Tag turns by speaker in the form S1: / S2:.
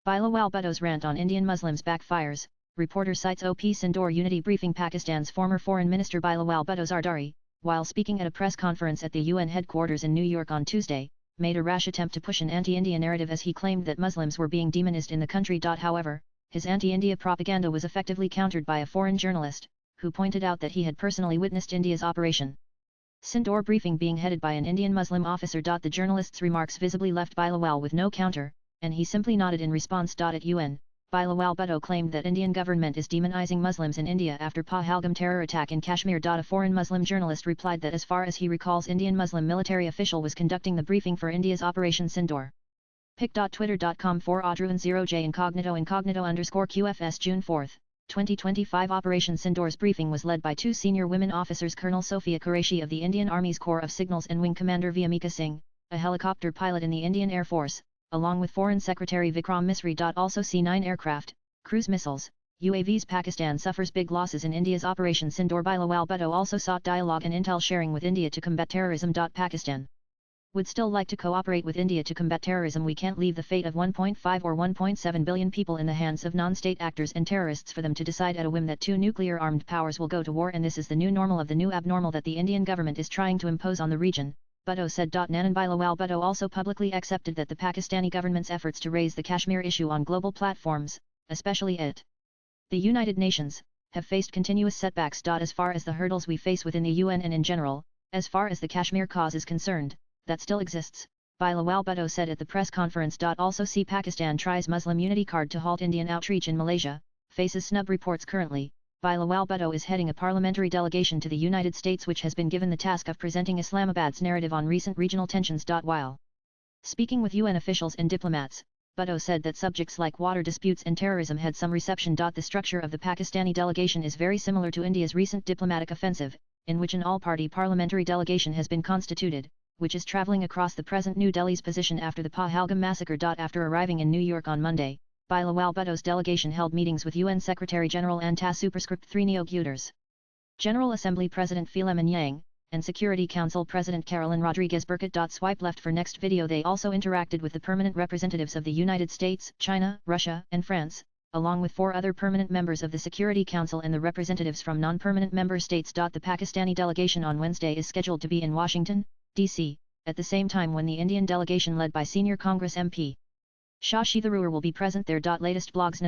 S1: Bilawal Bhuttos rant on Indian Muslims backfires, reporter cites OP Sindoor unity briefing. Pakistan's former Foreign Minister Bilawal Bhutto Zardari, while speaking at a press conference at the UN headquarters in New York on Tuesday, made a rash attempt to push an anti-India narrative as he claimed that Muslims were being demonized in the country. However, his anti-India propaganda was effectively countered by a foreign journalist, who pointed out that he had personally witnessed India's Operation Sindoor briefing being headed by an Indian Muslim officer. The journalist's remarks visibly left Bilawal with no counter, and he simply nodded in response. At UN, Bilawal Bhutto claimed that Indian government is demonizing Muslims in India after Pahalgam terror attack in Kashmir. A foreign Muslim journalist replied that as far as he recalls, Indian Muslim military official was conducting the briefing for India's Operation Sindoor. pic.twitter.com for Audruan0j incognito _QFS June 4, 2025. Operation Sindoor's briefing was led by two senior women officers, Colonel Sophia Qureshi of the Indian Army's Corps of Signals and Wing Commander Vyamika Singh, a helicopter pilot in the Indian Air Force, along with Foreign Secretary Vikram Misri. Also C-9 aircraft, cruise missiles, UAVs. Pakistan suffers big losses in India's Operation Sindoor. Bilawal Bhutto also sought dialogue and intel sharing with India to combat terrorism. Pakistan would still like to cooperate with India to combat terrorism. We can't leave the fate of 1.5 or 1.7 billion people in the hands of non-state actors and terrorists for them to decide at a whim that two nuclear-armed powers will go to war, and this is the new normal of the new abnormal that the Indian government is trying to impose on the region, Bhutto said. Nanan Bilawal Bhutto also publicly accepted that the Pakistani government's efforts to raise the Kashmir issue on global platforms, especially at the United Nations, have faced continuous setbacks. As far as the hurdles we face within the UN and in general, as far as the Kashmir cause is concerned, that still exists, Bilawal Bhutto said at the press conference. Also see Pakistan tries Muslim unity card to halt Indian outreach in Malaysia, faces snub. Reports currently, Bilawal Bhutto is heading a parliamentary delegation to the United States which has been given the task of presenting Islamabad's narrative on recent regional tensions. While speaking with UN officials and diplomats, Bhutto said that subjects like water disputes and terrorism had some reception. The structure of the Pakistani delegation is very similar to India's recent diplomatic offensive, in which an all-party parliamentary delegation has been constituted, which is traveling across the present New Delhi's position after the Pahalgam massacre. After arriving in New York on Monday, Bilawal Bhutto's delegation held meetings with UN Secretary-General Anta Superscript 3 Neoguters, General Assembly President Philemon Yang, and Security Council President Carolyn Rodriguez Burkett. Swipe left for next video. They also interacted with the permanent representatives of the United States, China, Russia, and France, along with 4 other permanent members of the Security Council and the representatives from non-permanent member states. The Pakistani delegation on Wednesday is scheduled to be in Washington, D.C., at the same time when the Indian delegation led by senior Congress MP Shashi Tharoor will be present there. Latest blogs